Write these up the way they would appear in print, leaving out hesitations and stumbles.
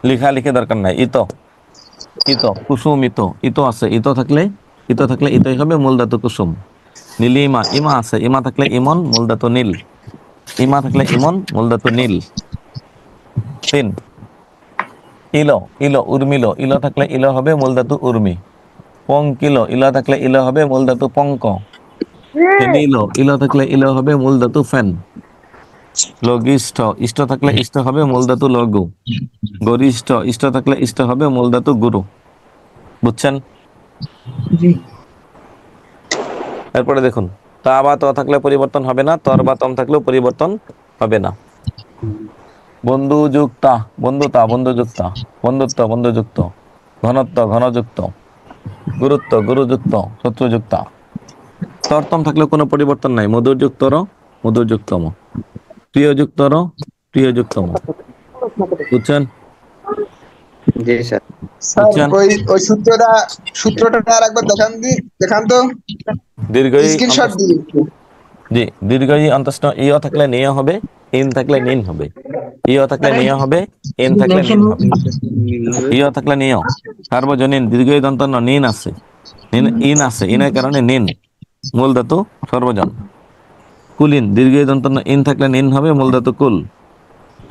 লিখে দরকার নাই। ইতো, কুসুম ইতো, ইতো থাকলে ইতোই হবে মূল ধাতু কুসুম। নীলিমা, ইমা আছে, ইমা থাকলে ইমন মূল ধাতু নীল, ইমা থাকলে ইমন মূল ধাতু নীল। 3 ইলো, উর্মিলো, ইলো থাকলে ইলো হবে মূল ধাতু উর্মি। পঙ্কিলো, ইলো থাকলে ইলো হবে মূল ধাতু পঙ্ক। ফেনিলো, ইলো থাকলে ইলো হবে মূল ধাতু ফেন। লঘিষ্ঠ, ইষ্ট থাকলে ইষ্ট হবে মূল ধাতু লঘু। গরিষ্ঠ, ইষ্ট থাকলে ইষ্ট হবে মূল ধাতু গুরু। বুঝছেন? জি। এরপরে দেখুন, তা বা ত থাকলে পরিবর্তন হবে না, তর বা তম থাকলেও পরিবর্তন হবে না। বন্ধুযুক্তা, বন্ধুতা, বন্ধুযুক্তা, বন্ধুত্ব, বন্ধুযুক্ত, ঘনত্ব, ঘনযুক্ত, গুরুত্ব, গুরুযুক্ত, শত্রুযুক্তা। তরতম থাকলে কোনো পরিবর্তন নাই। মধুযুক্তর, মধুযুক্তম, প্রিয়যুক্তর, প্রিয়যুক্তম। বুঝছেন? জি স্যার। স্যার বুঝছেন? ওই সূত্রটা আর একবার দেখান তো, দীর্ঘই স্ক্রিনশট দিয়ে। জি, দীর্ঘই অন্তস্থ ইয় থাকলে নিয় হবে, ইন থাকলে নিন হবে। ইয় থাকলে নিয় হবে, ইন থাকলে নিন হবে। ইয় থাকলে নিয়। সার্বজনীন, দীর্ঘই দন্তন্য নিন আছে, ইন আছে, ইনের কারণে নিন মূল ধাতু সর্বজন। কুলিন, দীর্ঘই দন্তন্য ইন থাকলে নিন হবে মূল ধাতু কুল।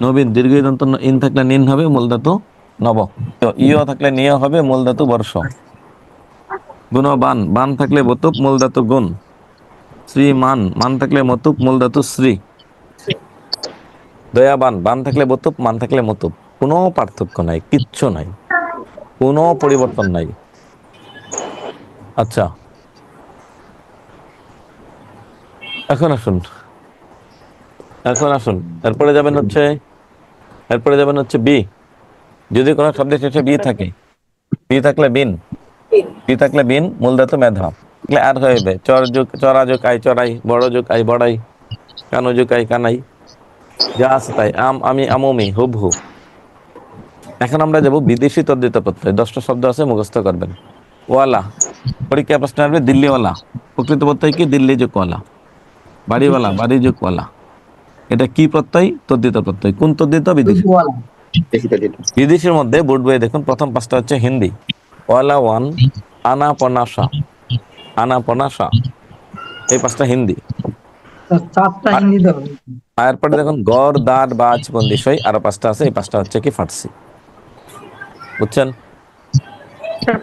নবীন, দীর্ঘই দন্তন্য ইন থাকলে নিন হবে মূল ধাতু নব। তো ইয় থাকলে নিয় হবে মূল ধাতু বর্ষ। গুণবান, বান থাকলে বতুপ মূল ধাতু গুণ। শ্রীমান, মান থাকলে মতুপ মূল ধাতু শ্রী। দয়াবান, বান থাকলে বতুপ, মান থাকলে মতুপ। কোনো পার্থক্য নাই, কিচ্ছু নাই, কোনো পরিবর্তন নাই। আচ্ছা, এখন আসুন, এরপরে যাবেন হচ্ছে বি। যদি কোনো শব্দের শেষে বি থাকে, বি থাকলে বিন, মূল ধাতু মেধা। আর হইবে চরা যুগ আই চড়াই, বড় যুগ আই বড়াই, কানু যুগ আই কানাই, যা আছে তাই। আমি আমমি, হুবহু। এখন আমরা যাব বিদেশি তদ্ধিত প্রত্যয়। 10টা শব্দ আছে, মুখস্থ করবেন। ওয়ালা, পরীক্ষা প্রশ্ন আসবে দিল্লিওয়ালা। প্রকৃত প্রত্যয় কি? দিল্লি যুগ ওয়ালা। বাড়িওয়ালা, বাড়ি যুগ ওয়ালা। এটা কি প্রত্যয়? তদ্ধিত প্রত্যয়। কোন তদ্ধিত? বিদেশি। বিদেশির মধ্যে বোর্ড বইয়ে দেখুন, প্রথম 5টা হচ্ছে হিন্দি। ওয়ালা ওয়ান, আনা পনাশা, এই 5টা হিন্দি। চারটা হিন্দি দাও। এরপরে দেখুন গড়, দাঁড়, বাজ, বন্দি, সই, আরো 5টা আছে। এই 5টা হচ্ছে কি ফার্সি। বুঝছেন?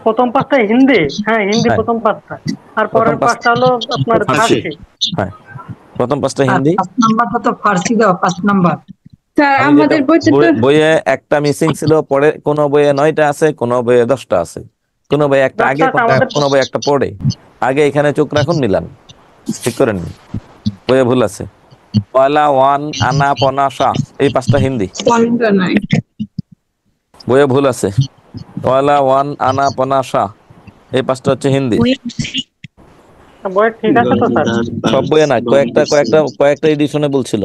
প্রথম 5টা হিন্দি। হ্যাঁ, হিন্দি হ্যাঁ, প্রথম 5টা, আর প্রথম পরের 5টা হলো আপনার ফার্সি। ফার্সি। হ্যাঁ, প্রথম 5টা হিন্দি। 5 নাম্বারটা তো ফার্সি দাও, 5 নাম্বার। স্যার আমি যেটা আমাদের বইতে তো বইয়ে একটা মিসিং ছিল, পরে কোন বইয়ে 9টা আছে, কোন বইয়ে 10টা আছে, কোন বইয়ে একটা আগে, কোন বইয়ে একটা পড়ে। আগে এখানে চোখ রাখুন, মিলান, ঠিক করে নিন। বইয়ে ভুল আছে। পয়লা ওয়ান, আনা পনাশা, এই 5টা হিন্দি। বইয়ে ভুল আছে। পয়লা ওয়ান, আনা পনাশা, এই 5টা হচ্ছে হিন্দি। বই ঠিক আছে তো স্যার? সব বইয়ে না, কয়েকটা এডিশনে বলছিল।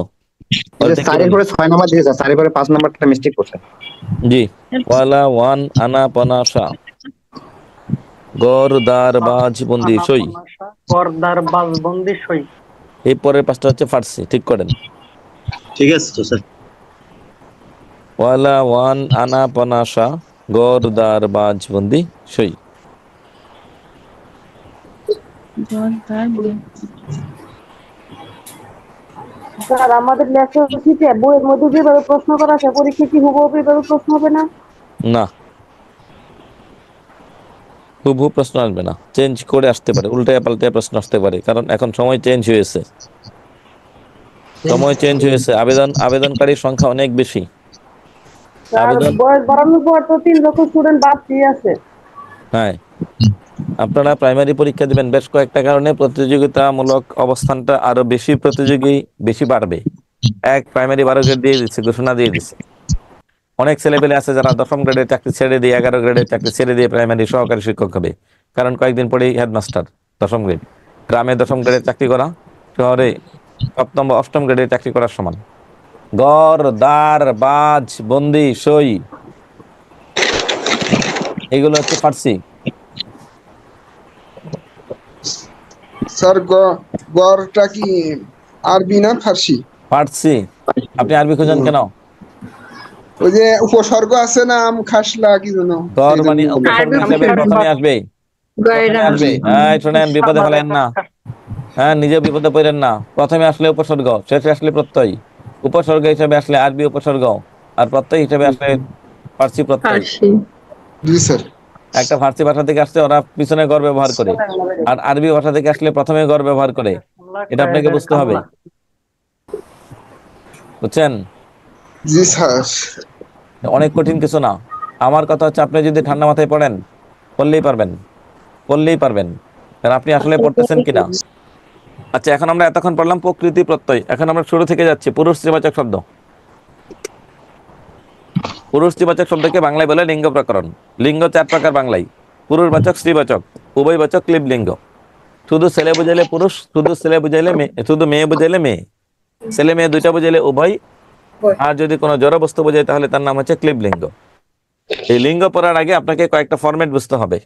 স্যারের পরে 6 নাম্বার দিয়েছে, স্যারের পরে 5 নাম্বারটা মিস্টেক করছে। জি, পয়লা ওয়ান, আনা পনাশা, গড়, দাঁড়, বাজ, বন্দি, সই। গর্দার বাজবন্দি সই। এই পরের 5টা হচ্ছে ফার্সি, ঠিক করেন। ঠিক আছে তো স্যার। ওয়ালা ওয়ান, আনা পনাশা, গড়, দাঁড়, বাজ, বন্দি, সই। স্যার আমাদের লেকচার শিটে বইয়ের মধ্যে যেভাবে প্রশ্ন করা আছে, পরীক্ষা কি হুবহু এভাবে প্রশ্ন হবে না? না, হুবহু প্রশ্ন আসবে না, চেঞ্জ করে আসতে পারে, উল্টায় পাল্টায় প্রশ্ন আসতে পারে, কারণ এখন সময় চেঞ্জ হয়েছে। আবেদনকারীর সংখ্যা অনেক বেশি। বয়স বাড়ানোর পর তো 3 লক্ষ স্টুডেন্ট বাড়তি আছে। হ্যাঁ, আপনারা প্রাইমারি পরীক্ষা দিবেন, বেশ কয়েকটা কারণে প্রতিযোগিতামূলক অবস্থানটা আরো বেশি, বেশি বাড়বে। প্রাইমারি 12 গ্রেড দিয়ে দিচ্ছে, ঘোষণা দিয়ে দিচ্ছে। অনেক ছেলেপেলে আছে যারা 10ম গ্রেডের চাকরি ছেড়ে দিয়ে, 11 গ্রেডের চাকরি ছেড়ে দিয়ে প্রাইমারি সহকারী শিক্ষক হবে, কারণ কয়েকদিন পরেই হেডমাস্টার 10ম গ্রেড। গ্রামে 10ম গ্রেডের চাকরি করা শহরে 7ম বা 8ম গ্রেডের চাকরি করার সমান। গড়, দাঁড়, বাজ, বন্দি, সই, এগুলো হচ্ছে ফার্সি। স্যার গড়টা কি আরবি না ফার্সি? ফার্সি। আপনি আরবি খোঁজেন কেন? ওই যে উপসর্গ আছে না, আম খাসলা কি যেন, তর সেই মানে জন্য বললাম। উপসর্গ আরবি হিসেবে উপসর্গ। প্রথমে আসবে, গয়রা আসবে। এই শোনেন, বিপদে ফেলেন না। হ্যাঁ, নিজে বিপদে পড়েন না। প্রথমে আসলে উপসর্গ, শেষে আসলে প্রত্যয়। উপসর্গ হিসেবে আসলে আরবি উপসর্গ, আর প্রত্যয় হিসেবে আসলে ফার্সি প্রত্যয়। ফার্সি। জি স্যার। একটা ফার্সি ভাষা থেকে আসছে, ওরা পিছনে গড় ব্যবহার করে, আর আরবি ভাষা থেকে আসলে প্রথমে গড় ব্যবহার করে। এটা আপনাকে বুঝতে হবে, বুঝছেন? জি স্যার। অনেক কঠিন কিছু না। আমার কথা হচ্ছে, আপনি যদি ঠান্ডা মাথায় পড়েন, পড়লেই পারবেন, পড়লেই পারবেন। কারণ আপনি আসলে পড়তেছেন কিনা। আচ্ছা, এখন আমরা এতক্ষণ পড়লাম প্রকৃতি প্রত্যয়। এখন আমরা শুরু থেকে যাচ্ছি। পুরুষ স্ত্রীবাচক শব্দ। পুরুষ স্ত্রীবাচক শব্দকে বাংলায় বলে লিঙ্গ প্রকরণ। লিঙ্গ 4 প্রকার বাংলায়: পুরুষবাচক, স্ত্রীবাচক, উভয়বাচক, ক্লিবলিঙ্গ। শুধু ছেলে বুঝাইলে পুরুষ, শুধু ছেলে বুঝাইলে মেয়ে, শুধু মেয়ে বুঝাইলে মেয়ে, ছেলে মেয়ে দুইটা বুঝাইলে উভয়। আর যদি কোনো জড় বস্তু বোঝায় তাহলে তার নাম হচ্ছে ক্লিবলিঙ্গ। এই লিঙ্গ পড়ার আগে আপনাকে কয়েকটা ফরম্যাট বুঝতে হবে।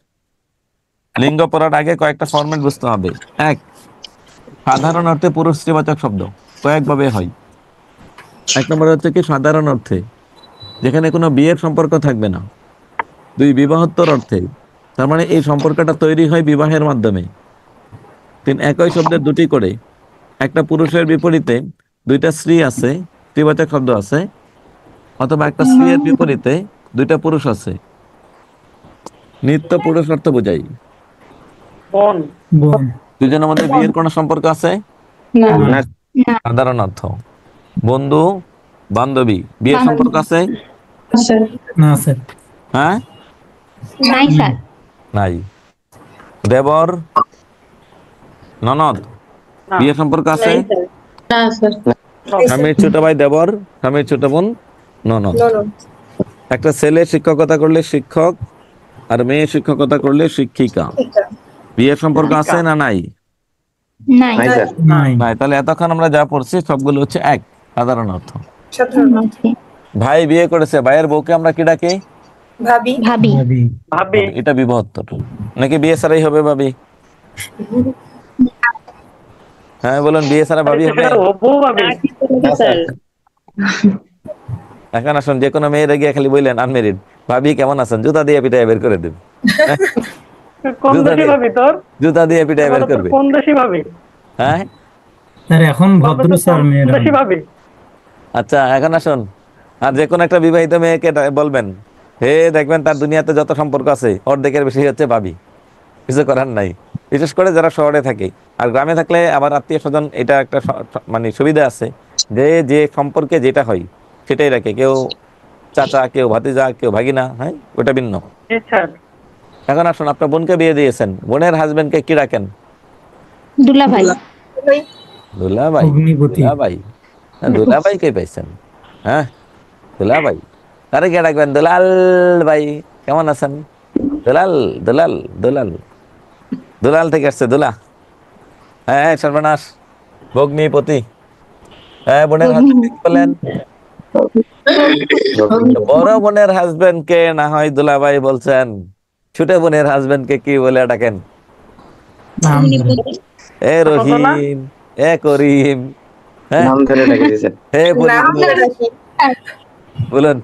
লিঙ্গ পড়ার আগে কয়েকটা ফরম্যাট বুঝতে হবে। এক, সাধারণ অর্থে পুরুষ স্ত্রীবাচক শব্দ কয়েকভাবে হয়। এক নম্বর হচ্ছে কি, সাধারণ অর্থে, যেখানে কোনো বিয়ের সম্পর্ক থাকবে না। দুই, বিবাহোত্তর অর্থে, তার মানে এই সম্পর্কটা তৈরি হয় বিবাহের মাধ্যমে। তিন, একই শব্দের দুটি করে, একটা পুরুষের বিপরীতে দুইটা স্ত্রী আছে, স্ত্রীবাচক শব্দ আছে, অথবা একটা স্ত্রীর বিপরীতে দুইটা পুরুষ আছে। নিত্য পুরুষ অর্থ বোঝাই। বোন। দুজনের মধ্যে বিয়ের কোনো সম্পর্ক আছে? না সাধারণ অর্থ। বন্ধু বান্ধবী, বিয়ের সম্পর্ক আছে? না স্যার। হ্যাঁ, নাই স্যার। নাই। দেবর ননদ, বিয়ের সম্পর্ক আছে? না স্যার। স্বামীর ছোট ভাই দেবর, স্বামীর ছোট বোন ননদ। একটা ছেলে শিক্ষকতা করলে শিক্ষক, আর মেয়ে শিক্ষকতা করলে শিক্ষিকা। বিয়ের সম্পর্ক আছে না নাই? নাই। নাই স্যার। নাই। তাহলে এতক্ষণ আমরা যা পড়ছি সবগুলো হচ্ছে এক, সাধারণ অর্থ। আচ্ছা। ভাই বিয়ে করেছে, ভাইয়ের বউকে আমরা কি ডাকি? ভাবি। ভাবি। এটা বিবাহোত্তর। নাকি বিয়ে ছাড়াই হবে ভাবি? হ্যাঁ বলুন, বিয়ে ছাড়া ভাবি হবে? হবু ভাবি। এখন আসুন, যে কোনো মেয়েরা গিয়ে খালি বললেন আনমেরিড, ভাবি কেমন আছেন, জুতা দিয়ে পিটায় বের করে দেবে। কোন দেশি ভাবি তোর? জুতা দিয়ে পিটায় বের করবে। কোন দেশি ভাবি? হ্যাঁ, স্যার এখন ভদ্র স্যার মেয়েরা। দেশি ভাবি। আচ্ছা এখন আসুন, আর যে কোনো একটা বিবাহিত মেয়েকে বলবেন, হে দেখবেন তার দুনিয়াতে যত সম্পর্ক আছে অর্ধেকের বেশি হচ্ছে ভাবি। কিছু করার নাই, বিশেষ করে যারা শহরে থাকে। আর গ্রামে থাকলে আবার আত্মীয় স্বজন, এটা একটা মানে সুবিধা আছে, যে যে সম্পর্কে যেটা হয় সেটাই রাখে। কেউ চাচা, কেউ ভাতিজা, কেউ ভাগিনা, হ্যাঁ ওটা ভিন্ন। জি স্যার। এখন আসুন, আপনার বোনকে বিয়ে দিয়েছেন, বোনের হাজবেন্ডকে কি রাখেন? দুলা ভাই। দুলাভাই। দুলাভাই, দুলাভাই কে পাইছেন? হ্যাঁ, দুলাভাই। তারে কে ডাকবেন? দুলাল ভাই কেমন আছেন? দুলাল, দুলাল, দুলাল। দুলাল থেকে আসছে দুলা। হ্যাঁ সর্বনাশ, ভগ্নিপতি। হ্যাঁ, বোনের হাজবেন্ড কি বলেন? বড় বোনের হাজবেন্ড কে না হয় দুলাভাই বলছেন, ছোট বোনের হাজবেন্ড কে কি বলে ডাকেন? এ রহিম, এ করিম, হ্যাঁ নাম ধরে ডেকে দিয়েছেন। হে বলুন।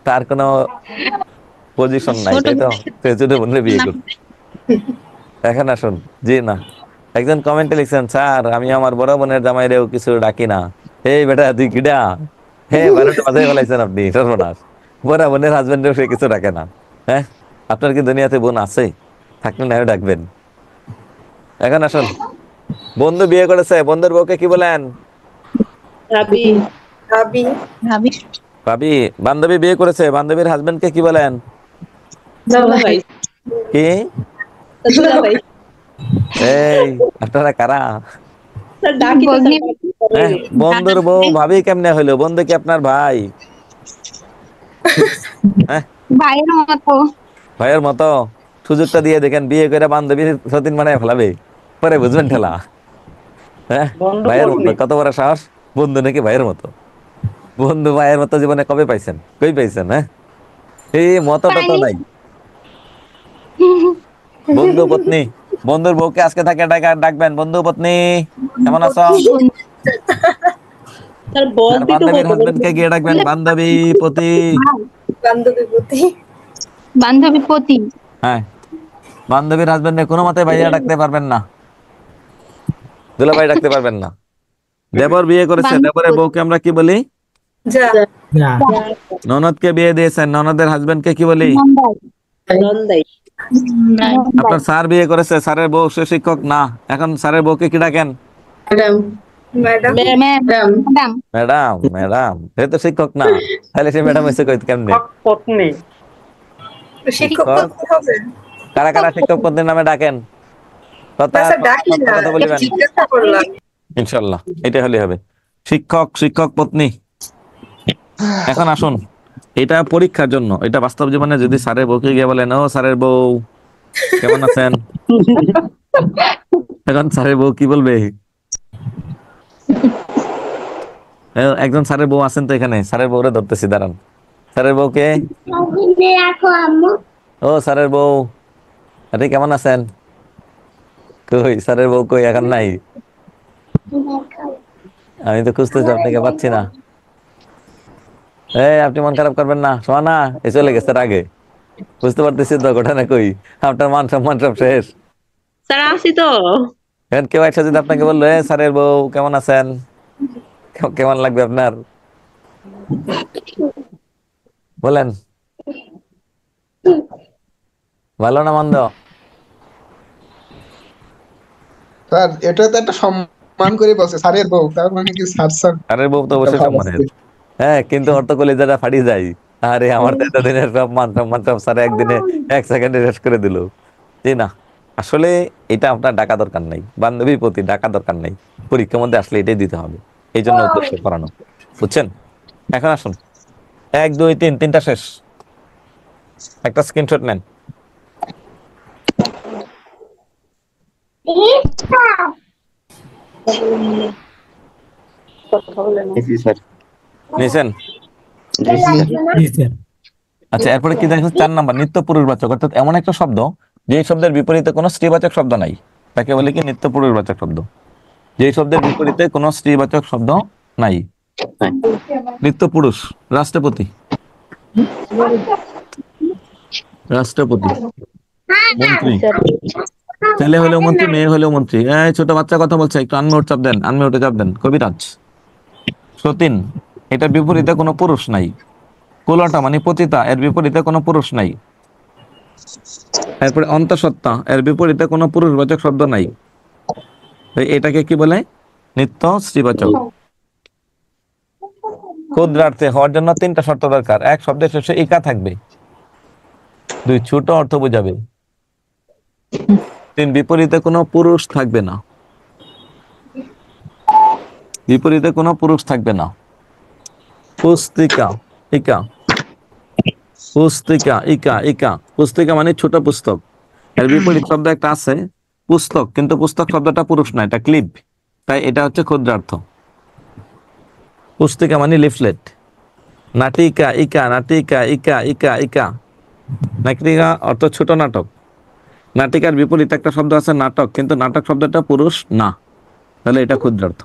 তার কোনো পজিশন নাই, তাই তো? সে ছোট বোনের বিয়ে করবে। এখন আসুন, জি না, একজন কমেন্টে লিখছেন, স্যার আমি আমার বড় বোনের জামাইরেও কিছু ডাকি না। হে বেটা তুই কিডা? হে বারোটা বাজায় ফেলাইছেন আপনি, সর্বনাশ। বড় বোনের হাজবেন্ডেও সে কিছু ডাকে না। হ্যাঁ, আপনার কি দুনিয়াতে বোন আছে? থাকলে না ডাকবেন। এখন আসুন, বন্ধু বিয়ে করেছে, বন্ধুর বউকে কি বলেন? ভাবি। বান্ধবী বিয়ে করেছে, বান্ধবীর হাজবেন্ডকে কি বলেন? কি? এই আপনারা কারা? হ্যাঁ, বন্ধুর বউ ভাবি কেমনে হইলো? বন্ধু কি আপনার ভাই? হ্যাঁ, ভাইয়ের মতো। ভাইয়ের মতো। সুযোগটা দিয়ে দেখেন, বিয়ে করে বান্ধবীর সতীন বানায় ফেলাবে, পরে বুঝবেন ঠেলা। হ্যাঁ, ভাইয়ের মতো, কত বড় সাহস! বন্ধু নাকি ভাইয়ের মতো? বন্ধু ভাইয়ের মতো জীবনে কবে পাইছেন? কই পাইছেন? হ্যাঁ, এই মতটা তো নাই। বন্ধু পত্নী, বন্ধুর বউকে আজকে থাকে ডাকবেন, বন্ধু পত্নী কেমন আছো? স্যার আর বলতে তো বান্ধবীর হতো হাজবেন্ডকে গিয়ে ডাকবেন বান্ধবী পতি। বান্ধবী পতি। হ্যাঁ, বান্ধবীর হাজবেন্ডে কোনো মতে ভাইয়া ডাকতে পারবেন না, দুলাভাই ডাকতে পারবেন না। দেবর বিয়ে করেছে, দেবরের বউকে আমরা কি বলি? যা ননদকে বিয়ে দিয়েছেন, ননদের হাজবেন্ডকে কি বলি? নন্দাই। আপনার স্যার বিয়ে করেছে, স্যারের বউ সে শিক্ষক না, এখন স্যারের বউকে কি ডাকেন? ম্যাডাম। ম্যাডাম। ম্যাডাম সে তো শিক্ষক না, তাহলে সে ম্যাডাম এসে কই কেমনে? পত্নী। শিক্ষক কারা কারা শিক্ষক পত্নীর নামে ডাকেন? কথা বলিবেন ইনশাল্লাহ, এটা হলে হবে। শিক্ষক, শিক্ষক পত্নী। এখন আসুন, এটা পরীক্ষার জন্য, এটা বাস্তব জীবনে যদি স্যারের বউকে গিয়ে বলেন, ও স্যারের বউ কেমন আছেন, এখন স্যারের বউ কি বলবে? একজন স্যারের বউ আছেন তো এখানে, স্যারের বউরে ধরতেছি, দাঁড়ান। স্যারের বউকে, ও স্যারের বউ আপনি কেমন আছেন? কই স্যারের বউ কই, এখন নাই? আমি তো খুঁজতেছি, আপনাকে পাচ্ছি না। আপনি মন খারাপ করবেন না, সোনা এ চলে গেছে আগে, বুঝতে পারতেছি তো ঘটনা কই, আপনার মান সম্মান সব শেষ। স্যার আসি তো। এখন কেউ একটা যদি আপনাকে বললো স্যারের বউ কেমন আছেন, কেমন লাগবে আপনার? বলেন, ভালো না মন্দ? স্যার এটা তো একটা সম্মান করে বলছে স্যারের বউ, তার মানে কি স্যার স্যার স্যারের বউ তো অবশ্যই সম্মানের, হ্যাঁ, কিন্তু অর্থ কলিজাটা ফাটি যায়। আরে আমার তো এতদিনের সব মান সম্মান সব স্যার একদিনে এক সেকেন্ডে শেষ করে দিল। জি না, আসলে এটা আপনার ডাকা দরকার নাই, বান্ধবীর প্রতি ডাকা দরকার নাই, পরীক্ষার মধ্যে আসলে এটাই দিতে হবে, এই জন্য উদ্দেশ্য করানো, বুঝছেন? এখন আসুন, 1 2 3 তিনটা শেষ, একটা স্ক্রিনশট নেন। নিছেন? জি স্যার। আচ্ছা, এরপরে কি দেখেন 4 নাম্বার, নিত্য পুরুষবাচক, অর্থাৎ এমন একটা শব্দ যে শব্দের বিপরীতে কোনো স্ত্রীবাচক শব্দ নাই, তাকে বলে কি নিত্য পুরুষবাচক শব্দ। যে শব্দের বিপরীতে কোনো স্ত্রীবাচক শব্দ নাই। নিত্য পুরুষ, রাষ্ট্রপতি, রাষ্ট্রপতি, মন্ত্রী, ছেলে হলেও মন্ত্রী, মেয়ে হলেও মন্ত্রী। এই ছোট বাচ্চা কথা বলছে, একটু আনমিউট চাপ দেন, আনমিউটে চাপ দেন। কবিরাজ, সতীন, এটার বিপরীতে কোনো পুরুষ নাই। কুলটা মানে পতিতা, এর বিপরীতে কোনো পুরুষ নাই। এরপরে অন্তঃসত্ত্বা, এর বিপরীতে কোনো পুরুষবাচক শব্দ নাই। এটাকে কি বলে? নিত্য স্ত্রীবাচক। ক্ষুদ্রার্থে হওয়ার জন্য 3টা শর্ত দরকার। 1, শব্দের শেষে ইকা থাকবে। 2, ছোট অর্থ বোঝাবে। 3, বিপরীতে কোনো পুরুষ থাকবে না, বিপরীতে কোনো পুরুষ থাকবে না। পুস্তিকা, ইকা, পুস্তিকা, ইকা, ইকা, পুস্তিকা মানে ছোট পুস্তক, এর বিপরীত শব্দ একটা আছে পুস্তক, কিন্তু পুস্তক শব্দটা পুরুষ না, এটা ক্লিপ, তাই এটা হচ্ছে ক্ষুদ্রার্থ। পুস্তিকা মানে লিফলেট। নাটিকা, ইকা, নাটিকা, ইকা, ইকা, ইকা, নাটিকা অর্থ ছোট নাটক। নাটিকার বিপরীত একটা শব্দ আছে নাটক, কিন্তু নাটক শব্দটা পুরুষ না, তাহলে এটা ক্ষুদ্রার্থ।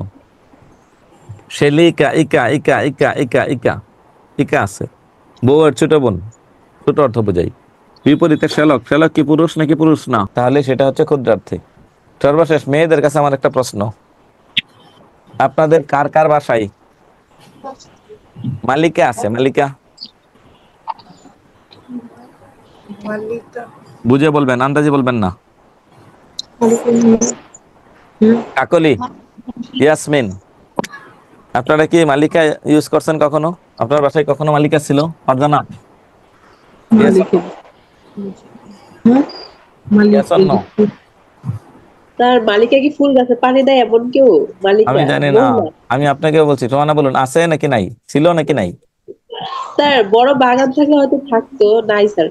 শেলিকা, ইকা, ইকা, ইকা, ইকা, ইকা, ইকা আছে, বউয়ের ছোট বোন, ছোট অর্থ বোঝাই। বিপরীতে শ্যালক, শ্যালক কি পুরুষ নাকি পুরুষ না, তাহলে সেটা হচ্ছে ক্ষুদ্রার্থে। সর্বশেষ মেয়েদের কাছে আমার একটা প্রশ্ন, আপনাদের কার কার বাসায় মালিকা আছে? মালিকা বুঝে বলবেন, আন্দাজে বলবেন না। কাকলি, ইয়াসমিন, আপনারা কি মালিকা ইউজ করছেন কখনো? আপনার বাসায় কখনো মালিকা ছিল? অর্জনা, তার মালিকা কি ফুল গাছে পানি দেয় এমন কেউ? মালিকা আমি জানি না, আমি আপনাকে বলছি, তোমার বলুন আছে নাকি নাই, ছিল নাকি নাই? স্যার বড় বাগান থাকলে হয়তো থাকতো, নাই স্যার,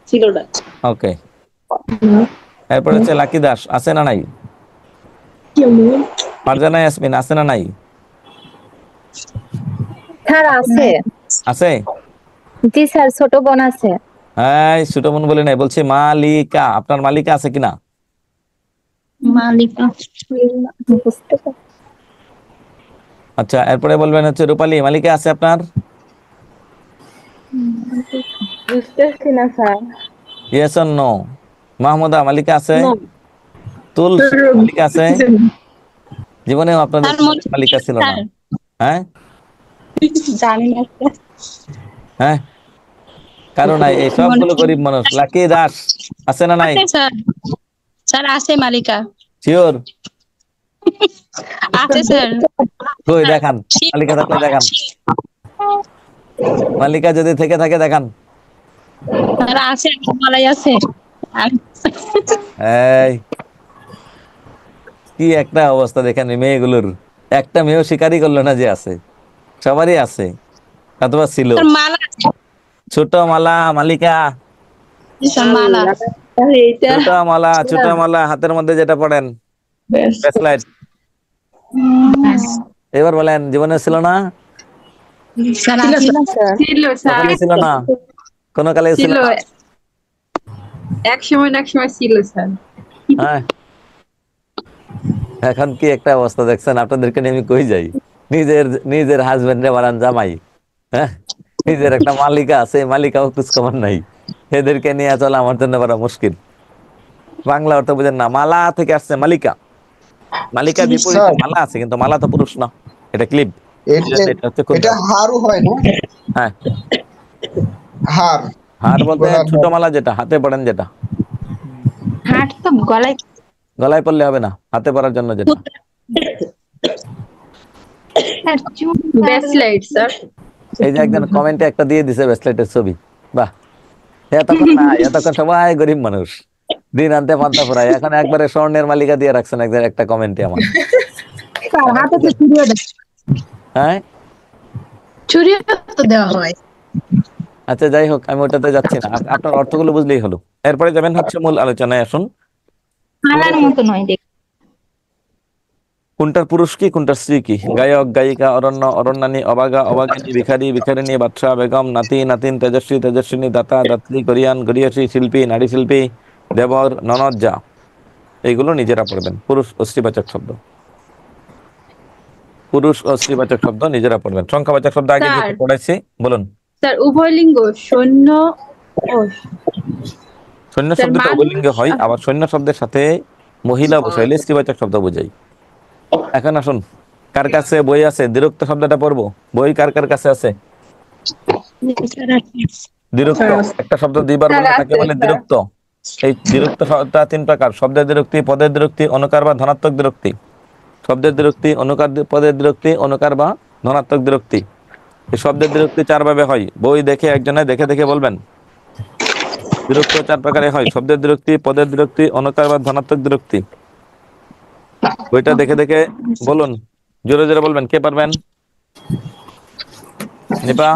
ছিল না। ওকে, এরপর হচ্ছে লাকি দাস, আছে না নাই? ফারজানা ইয়াসমিন, আছে না নাই? স্যার আছে। আছে? জি স্যার, ছোট বোন আছে। হ্যাঁ, ছোট বোন বলি নাই, বলছি মালিকা, আপনার মালিকা আছে কিনা? মালিকা, আচ্ছা, এরপরে বলবেন হচ্ছে রূপালী, মালিকা আছে আপনার? বুঝতেছি না sir. Yes or no? Mahmuda, Malika আছে? তুল, মালিকা আছে? জীবনেও আপনাদের মালিকা ছিল না? হ্যাঁ জানি না স্যার। হ্যাঁ, কারণ এই সবগুলো গরিব মানুষ। লাকি দাস আছে না নাই? স্যার, স্যার আছে মালিকা। শিওর? আছে স্যার। কই দেখান, মালিকা থাকলে দেখান। মালিকা যদি থেকে থাকে দেখান। স্যার আছে, মালাই আছে। এই কি একটা অবস্থা দেখেন এই মেয়েগুলোর, একটা মেয়েও স্বীকারই করলো না যে আছে। সবারই আছে অথবা ছিল। স্যার মালা, ছোট মালা, মালিকা। স্যার মালা, এইটা ছোট মালা হাতের মধ্যে যেটা পড়েন, ব্রেসলেট। এবার বলেন, জীবনে ছিল না? স্যার আছে না স্যার। ছিল স্যার, কখনো ছিল না? কোন কালে ছিল ছিল না? এক সময় না এক সময় ছিল স্যার। হ্যাঁ, এখন কি একটা অবস্থা দেখছেন? আপনাদেরকে নিয়ে আমি কই যাই? নিজের হাজবেন্ডে বানান জামাই, হ্যাঁ, নিজের একটা মালিকা আছে, মালিকাও খোঁজখবর নাই। এদেরকে নিয়ে চলা আমার জন্য বড় মুশকিল। বাংলা অর্থ বুঝেন না, মালা থেকে আসছে মালিকা। মালিকা বিপরীতে মালা আছে, কিন্তু মালা তো পুরুষ না, এটা ক্লিপ। এটা হারও হয় না? হ্যাঁ, হার হার বলতে ছোট মালা, যেটা হাতে পড়েন, যেটা হাট তো গলায়। গলায় পড়লে হবে না, হাতে পরার জন্য যেটা। Bracelet sir. এই যে একজন কমেন্টে একটা দিয়ে দিছে ব্রেসলেটের ছবি। বাহ, এতক্ষণ সবাই গরিব মানুষ, দিন আনতে পান্তা ফুরায়, এখন একবারে স্বর্ণের মালিকা দিয়ে রাখছেন একজন একটা কমেন্টে আমার। হ্যাঁ, চুরিও তো দেওয়া হয়। আচ্ছা যাই হোক, আমি ওটাতে যাচ্ছি না, আপনার অর্থগুলো বুঝলেই হলো। এরপরে যাবেন হচ্ছে মূল আলোচনায়। আসুন, মালার মতো নয় দেখ। কোনটার পুরুষ কি, কোনটার স্ত্রী কি? গায়ক, গায়িকা, অরণ্য, অরণ্যানী, অবাগা, অবাগিনী, ভিখারি, ভিখারিণী, বাদশাহ, বেগম, নাতি, নাতিন, তেজস্বী, তেজস্বিনী, দাতা, দাত্রী, কোরিয়ান, গরিয়াসী, শিল্পী, নারী শিল্পী, দেবর, ননদ, যা। এইগুলো নিজেরা পড়বেন। পুরুষ ও স্ত্রীবাচক শব্দ, পুরুষ ও স্ত্রীবাচক শব্দ নিজেরা পড়বেন। সংখ্যাবাচক শব্দ আগে যেটা পড়াইছি, বলুন। স্যার উভয় লিঙ্গ, সৈন্য ও সৈন্য শব্দটা উভয়লিঙ্গে হয়, আবার সৈন্য শব্দের সাথে মহিলা বসাইলে স্ত্রীবাচক শব্দ বোঝাই। এখন আসুন, কার কাছে বই আছে? দ্বিরুক্ত শব্দটা পড়বো। বই কার কার কাছে আছে? দ্বিরুক্ত একটা শব্দ দুইবার বললে তাকে বলে দ্বিরুক্ত। এই দ্বিরুক্ত শব্দটা তিন প্রকার: শব্দের দ্বিরুক্তি, পদের দ্বিরুক্তি, অনুকার বা ধনাত্মক দ্বিরুক্তি। শব্দের দ্বিরুক্তি, অনুকার, পদের দ্বিরুক্তি, অনুকার বা ধনাত্মক দ্বিরুক্তি। এই শব্দের দ্বিরুক্তি চার ভাবে হয়। বই দেখে একজনে দেখে দেখে বলবেন। দ্বিরুক্ত চার প্রকারে হয়: শব্দের দ্বিরুক্তি, পদের দ্বিরুক্তি, অনুকার বা ধনাত্মক দ্বিরুক্তি। বইটা দেখে দেখে বলুন, জোরে জোরে বলবেন। কে পারবেন? নিপা,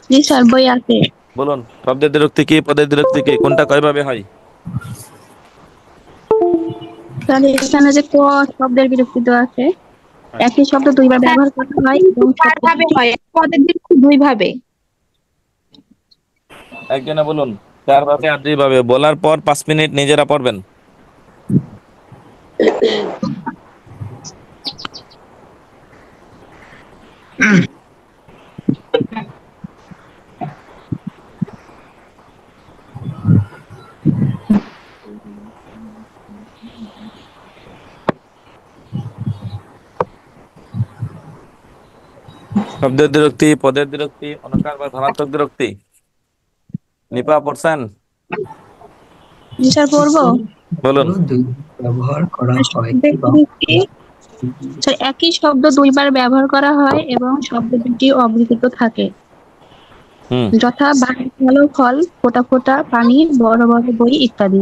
জি স্যার, বই আছে। বলুন, শব্দের দ্বিরুক্তি কি, পদের দ্বিরুক্তি কি, কোনটা কয় ভাবে হয়? স্যার এখানে যে ক শব্দের বিরক্তি দেওয়া আছে, একই শব্দ দুইবার ব্যবহার করা হয় এবং চার ভাবে হয়। পদের বিরক্তি দুই ভাবে। একজনে বলুন, চার ভাবে আর দুই ভাবে। বলার পর 5 মিনিট নিজেরা পড়বেন। শব্দের দ্বিরুক্তি, পদের দ্বিরুক্তি, অনুকার বা ধনাত্মক দ্বিরুক্তি। নিপা পড়ছেন? জি স্যার, পড়বো। বলুন। ব্যবহার করা হয় স্যার একই শব্দ দুইবার ব্যবহার করা হয় এবং শব্দ দুটি অবৃত থাকে, যথা ভালো ফল, ফোটা ফোটা পানি, বড় বড় বই ইত্যাদি।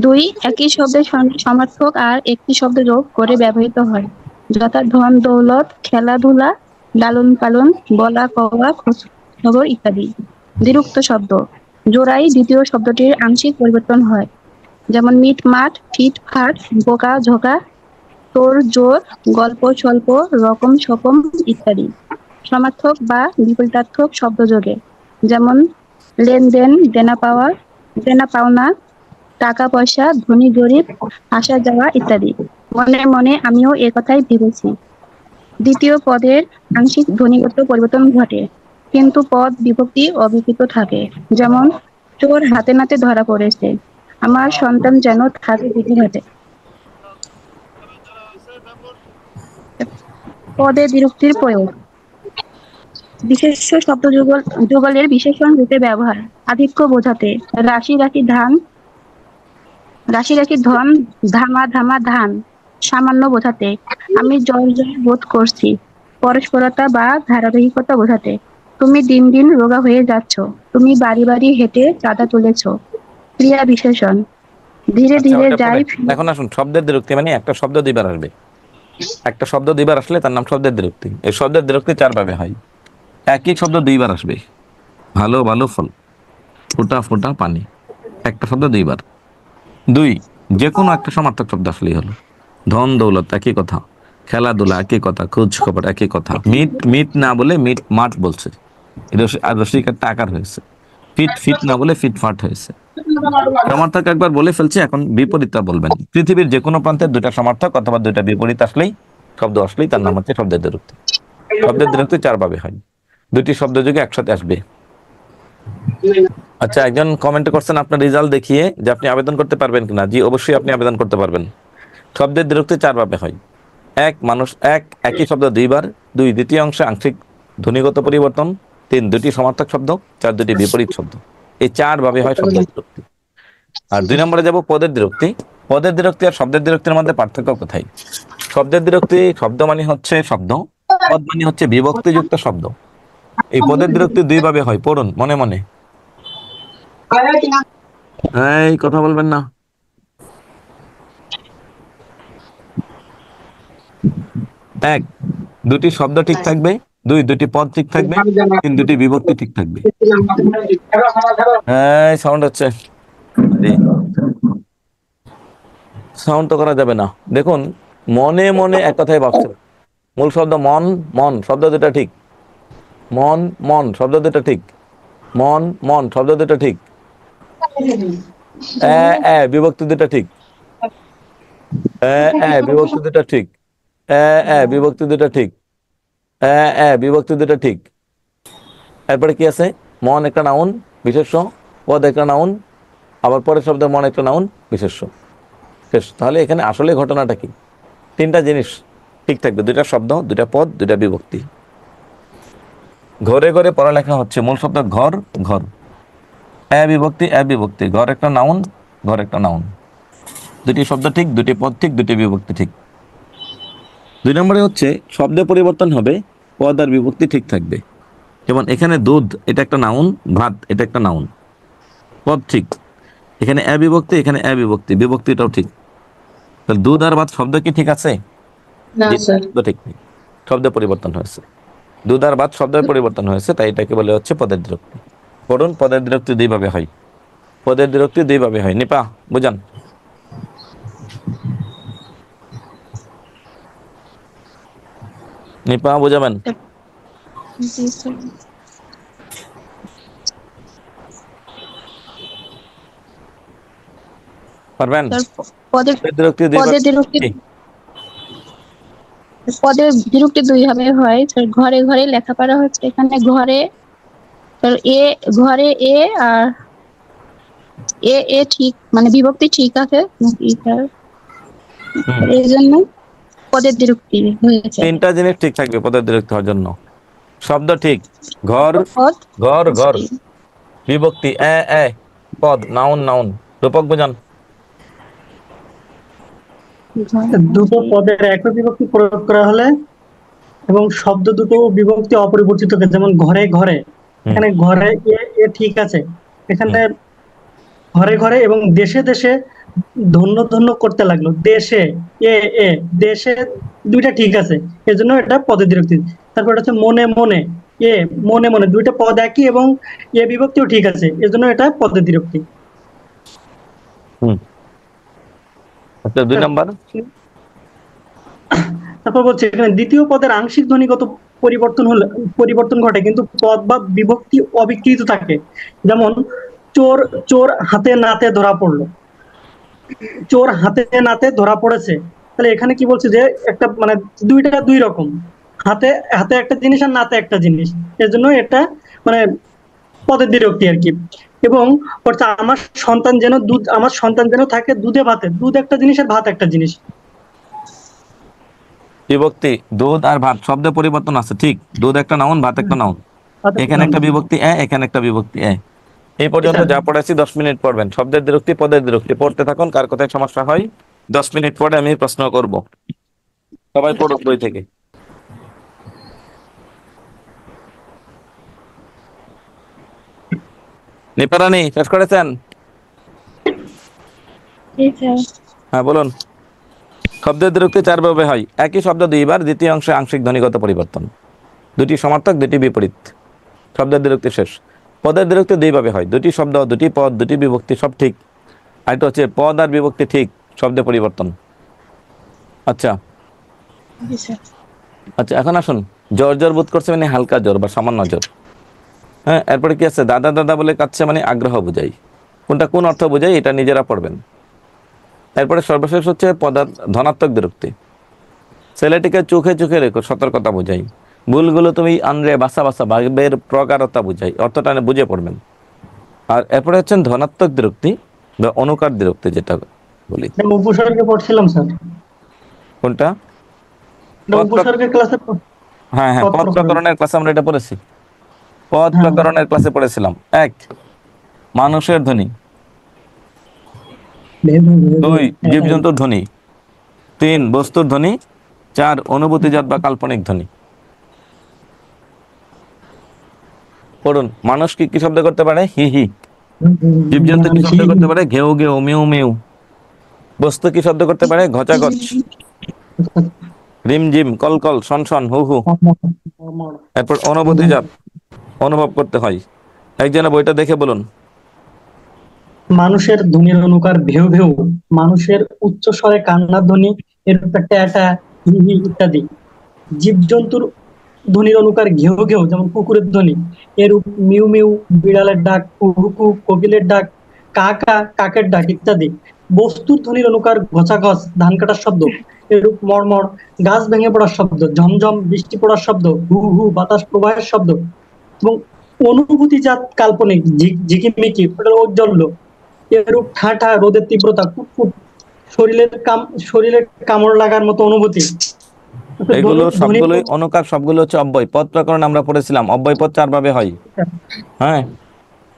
দুই, একই শব্দের সঙ্গে সমার্থক আর একটি শব্দ যোগ করে ব্যবহৃত হয়, যথা ধন দৌলত, খেলাধুলা, লালন পালন, বলা কওয়া, খোঁজ খবর ইত্যাদি। দ্বিরুক্ত শব্দ জোড়াই দ্বিতীয় শব্দটির আংশিক পরিবর্তন হয়, যেমন মিট মাঠ, ফিট ফাট, বোকা ঝোকা, তোর জোর, গল্প স্বল্প, রকম সকম ইত্যাদি। সমার্থক বা বিপরীতার্থক শব্দ যোগে, যেমন লেনদেন, দেনা পাওয়া, দেনা পাওনা, টাকা পয়সা, ধনী গরিব, আসা যাওয়া ইত্যাদি। মনে মনে আমিও এ কথাই ভেবেছি, দ্বিতীয় পদের আংশিক ধ্বনিগত পরিবর্তন ঘটে, কিন্তু পদ বিভক্তি অবিকৃত থাকে। যেমন, চোর হাতে নাতে ধরা পড়েছে, আমার সন্তান যেন থাকে দিতে ঘটে। পদে বিরক্তির প্রয়োগ। বিশেষ্য শব্দ যুগলের বিশেষণ রূপে ব্যবহার। আধিক্য বোঝাতে, রাশি রাশি ধান, রাশি রাশি ধন, ধামা ধামা ধান। সামান্য বোঝাতে, আমি জয় জয় বোধ করছি। পরস্পরতা বা ধারাবাহিকতা বোঝাতে, তুমি দিন দিন রোগা হয়ে যাচ্ছ, তুমি বাড়ি বাড়ি হেঁটে চাঁদা তুলেছ। ক্রিয়া বিশেষণ, ধীরে আচ্ছা, ধীরে ওটা যাই পরে। এখন আসুন শব্দের বিরক্তি, মানে একটা শব্দ দুইবার আসবে। একটা শব্দ দুইবার আসলে তার নাম শব্দের বিরক্তি। এই শব্দের বিরক্তি 4 ভাবে হয়। একই শব্দ দুইবার আসবে, ভালো ভালো ফল, ফোঁটা ফোঁটা পানি, একটা শব্দ দুইবার। 2, যে কোনো একটা সমার্থক শব্দ আসলেই হলো। ধন দৌলত একই কথা, খেলাধুলা একই কথা, খোঁজ খবর একই কথা। মিট মিট না বলে মিট মাঠ বলছে, রসিকারটা আকার হয়েছে। ফিট ফিট না বলে ফিট ফাট হয়েছে। সমার্থক একবার বলে ফেলছে, এখন বিপরীতটা বলবেন। পৃথিবীর যে কোনো প্রান্তে 2টা সমার্থক অথবা 2টা বিপরীত আসলেই, শব্দ আসলেই তার নাম হচ্ছে শব্দের বিরক্তি। শব্দের বিরক্তি 4 ভাবে হয়, 2টি শব্দ যোগে একসাথে আসবে। আচ্ছা, একজন কমেন্ট করছেন আপনার রেজাল্ট দেখিয়ে যে আপনি আবেদন করতে পারবেন কিনা। জি, অবশ্যই আপনি আবেদন করতে পারবেন। শব্দের বিরক্তি 4 ভাবে হয়। 1, মানুষ একই শব্দ দুইবার। 2, দ্বিতীয় অংশে আংশিক ধ্বনিগত পরিবর্তন। 3, 2টি সমার্থক শব্দ। 4, 2টি বিপরীত শব্দ। এই 4 ভাবে হয় শব্দের বিরক্তি। আর 2 নম্বরে যাব পদের বিরক্তি। পদের বিরক্তি আর শব্দের বিরক্তির মধ্যে পার্থক্য কোথায়? শব্দের বিরক্তি, শব্দ মানে হচ্ছে শব্দ, পদ মানে হচ্ছে বিভক্তিযুক্ত শব্দ। এই পদের বিরক্তি 2 ভাবে হয়, পড়ুন মনে মনে। এই কথা বলবেন না। 1, 2টি শব্দ ঠিক থাকবে। 2, 2টি পদ ঠিক থাকবে। 3, 2টি বিভক্তি ঠিক থাকবে। এই সাউন্ড হচ্ছে, সাউন্ড তো করা যাবে না। দেখুন, মনে মনে এক কথায় ভাবছেন। মূল শব্দ মন, মন শব্দ দুটা ঠিক। মন মন শব্দ দুটা ঠিক। মন মন শব্দ দুটা ঠিক। বিভক্তি দুটা ঠিক। বিভক্তি দুটা ঠিক। বিভক্তি দুটা ঠিক। বিভক্তি দুটা ঠিক। এরপরে কি আছে? মন একটা নাউন বিশেষ্য, পদ একটা নাউন, আবার পরের শব্দ মন একটা নাউন বিশেষ্য। শেষ। তাহলে এখানে আসলে ঘটনাটা কি? 3টা জিনিস ঠিক থাকবে, 2টা শব্দ, 2টা পদ, 2টা বিভক্তি। ঘরে ঘরে পড়ালেখা হচ্ছে, মূল শব্দ ঘর, ঘর। বিভক্তি, বিভক্তি। ঘর একটা নাউন, ঘর একটা নাউন। 2টি শব্দ ঠিক, 2টি পদ ঠিক, 2টি বিভক্তি ঠিক। 2 নম্বরে হচ্ছে শব্দে পরিবর্তন হবে, পদ আর বিভক্তি ঠিক থাকবে। যেমন এখানে দুধ, এটা একটা নাউন, ভাত এটা একটা নাউন, পদ ঠিক। এখানে বিভক্তি, এখানে বিভক্তি, বিভক্তিটাও ঠিক। তাহলে দুধ আর ভাত শব্দ কি ঠিক আছে? না স্যার। শব্দ ঠিক নেই, শব্দে পরিবর্তন হয়েছে। দুধ আর ভাত শব্দের পরিবর্তন হয়েছে, তাই এটাকে বলে হচ্ছে পদের বিরক্তি। পড়ুন, পদের বিরক্তি 2 ভাবে হয়। পদের বিরক্তি 2 ভাবে হয়। নিপা বুঝান। নিপা বুঝাবেন। জি স্যার। পারবেন? পদের বিরক্তি 2 পদের বিরক্তি ভাবে। পদের বিরক্তি 2 ভাবে হয়। স্যার, ঘরে ঘরে লেখাপড়া হচ্ছে, এখানে ঘরে স্যার ঘরে আর ঠিক, মানে বিভক্তি ঠিক আছে নাকি স্যার? এই জন্য পদের বিরক্তি হয়েছে। 3টা জিনিস ঠিক থাকবে পদের বিরক্তি হওয়ার জন্য। শব্দ ঠিক, ঘর পদ ঘর ঘর। বিভক্তি পদ নাউন নাউন। রূপক বুঝান। দুটো পদের একই বিভক্তি প্রয়োগ করা হলে এবং শব্দ দুটো বিভক্তি অপরিবর্তিত থাকে, যেমন ঘরে ঘরে, এখানে ঘরে এ ঠিক আছে, এখানে ঘরে ঘরে এবং দেশে দেশে ধন্য ধন্য করতে লাগলো, দেশে এ দেশে 2টা ঠিক আছে, এজন্য এটা পদের বিভক্তি। তারপর এটা হচ্ছে মনে মনে, মনে মনে 2টা পদ একই এবং বিভক্তিও ঠিক আছে, এজন্য এটা পদের বিভক্তি। আচ্ছা, 2 নাম্বার। তারপর বলছে এখানে দ্বিতীয় পদের আংশিক ধ্বনিগত পরিবর্তন ঘটে, কিন্তু পদ বা বিভক্তি অবিকৃত থাকে। যেমন চোর চোর হাতে নাতে ধরা পড়লো, চোর হাতে নাতে ধরা পড়েছে। তাহলে এখানে কি বলছে যে একটা মানে 2টা 2 রকম, হাতে হাতে একটা জিনিস আর নাতে একটা জিনিস, এর জন্য এটা মানে পদের বিরক্তি আর কি। এবং অর্থাৎ আমার সন্তান যেন থাকে দুধে ভাতে, দুধ একটা জিনিস আর ভাত একটা জিনিস। বিভক্তি দুধ আর ভাত শব্দে পরিবর্তন আছে, ঠিক। দুধ একটা নাউন, ভাত একটা নাউন। এখানে একটা বিভক্তি এখানে একটা বিভক্তি এই পর্যন্ত যা পড়াইছি 10 মিনিট পড়বেন। শব্দের বিরক্তি, পদের বিরক্তি পড়তে থাকুন। কার কোথায় সমস্যা হয় 10 মিনিট পরে আমি প্রশ্ন করব। সবাই পড়ুক বই থেকে। নিপারানি শেষ করেছেন? হ্যাঁ বলুন। শব্দের বিরক্তি 4 ভাবে হয়। একই শব্দ দুইবার, দ্বিতীয় অংশে আংশিক ধ্বনিগত পরিবর্তন, দুটি সমার্থক দুটি বিপরীত। শব্দের বিরক্তি শেষ। পদের বিরক্তি 2 ভাবে হয়। দুটি শব্দ, দুটি পদ, দুটি বিভক্তি, সব ঠিক। আরেকটা হচ্ছে পদ আর বিভক্তি ঠিক, শব্দে পরিবর্তন। আচ্ছা আচ্ছা, এখন আসুন। জ্বর জ্বর বোধ করছে মানে হালকা জ্বর বা সামান্য জ্বর। হ্যাঁ, এরপরে কি আছে? দাদা দাদা বলে কাঁদছে মানে আগ্রহ বোঝাই। কোনটা কোন অর্থ বোঝাই এটা নিজেরা পড়বেন। এরপরে সর্বশেষ হচ্ছে ধনাত্মক বিরক্তি। ছেলেটিকে চোখে চোখে রেখো, সতর্কতা বোঝাই। ভুলগুলো তুমি আনরে বাসা বাসা, ভাবের প্রগাঢ়তা বোঝাই, অর্থটা বুঝে পড়বেন। আর এরপরে হচ্ছেন ধনাত্মক বিরক্তি বা অনুকার বিরক্তি, যেটা বলি। উপসর্গে পড়ছিলাম স্যার। কোনটা? উপসর্গের ক্লাসে। হ্যাঁ হ্যাঁ, পদ প্রকরণের ক্লাসে আমরা এটা পড়েছি। পদ প্রকরণের ক্লাসে পড়েছিলাম। 1 মানুষের ধ্বনি, 2 জীবজন্তুর ধ্বনি, 3 বস্তুর ধ্বনি, 4 অনুভূতিজাত বা কাল্পনিক ধ্বনি। পড়ুন। মানুষ কি কি শব্দ করতে পারে? হি হি। জীবজন্তু কি শব্দ করতে পারে? ঘেউ ঘেউ, মেউ মেউ। বস্তু কি শব্দ করতে পারে? ঘচা ঘচ, রিমঝিম, কলকল, সনসন, হু হু। এরপর অনুভূতিজাত, অনুভব করতে হয়। একজনে বইটা দেখে বলুন। মানুষের ধ্বনির অনুকার ভেউ ভেউ, মানুষের উচ্চ স্বরে কান্নার ধ্বনি এরূপ একটা হি হি ইত্যাদি। জীবজন্তুর ধ্বনির অনুকার ঘেউ ঘেউ, যেমন কুকুরের ধ্বনি এরূপ মিউ মিউ, বিড়ালের ডাক কুহু কুহু, কোকিলের ডাক কা কা, কাকের ডাক ইত্যাদি। বস্তুর ধ্বনির অনুকার ঘচা ঘচ, ধান কাটার শব্দ এরূপ মড়মড়, গাছ ভেঙে পড়ার শব্দ, ঝমঝম বৃষ্টি পড়ার শব্দ, হু হু বাতাস প্রবাহের শব্দ। এবং অনুভূতিজাত কাল্পনিক ঝিকিমিকি, ঔজ্জ্বল্য এরূপ ঠাঠা, রোদের তীব্রতা, কুটকুট, শরীরের কামড় লাগার মতো অনুভূতি। এগুলো সবগুলোই অনুকার, সবগুলো হচ্ছে অব্যয়। পদ প্রকরণ আমরা পড়েছিলাম। অব্যয় পদ 4 ভাবে হয়। হ্যাঁ,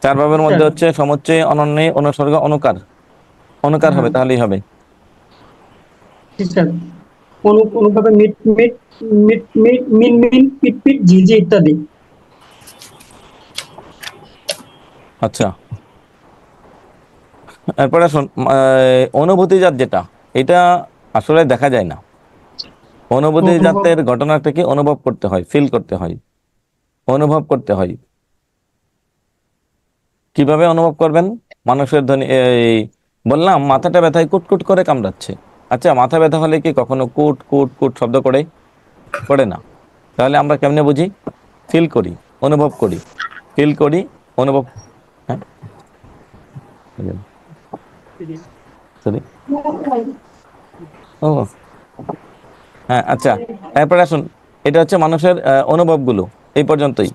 4 ভাবের মধ্যে হচ্ছে সমুচ্চয়, অনন্য, অনুসর্গ, অনুকার। অনুকার হবে, তাহলেই হবে। অনুভাবে মিট মিট, মিট মিট, মিন মিন, পিট পিট, ঝিঝি ইত্যাদি। আচ্ছা, এরপরে আসুন অনুভূতিজাত, যেটা এটা আসলে দেখা যায় না। অনুভূতিজাতের ঘটনাটা কি? অনুভব করতে হয়, ফিল করতে হয়, অনুভব করতে হয়। কিভাবে অনুভব করবেন? মানুষের ধ্বনি, বললাম মাথাটা ব্যথায় কুটকুট করে কামড়াচ্ছে। আচ্ছা, মাথা ব্যথা হলে কি কখনো কুট কুট কুট শব্দ করে না? তাহলে আমরা কেমনে বুঝি? ফিল করি, অনুভব করি, ফিল করি, অনুভব। হ্যাঁ ও হ্যাঁ, আচ্ছা। এরপরে আসুন, এটা হচ্ছে মানুষের অনুভবগুলো। এই পর্যন্তই।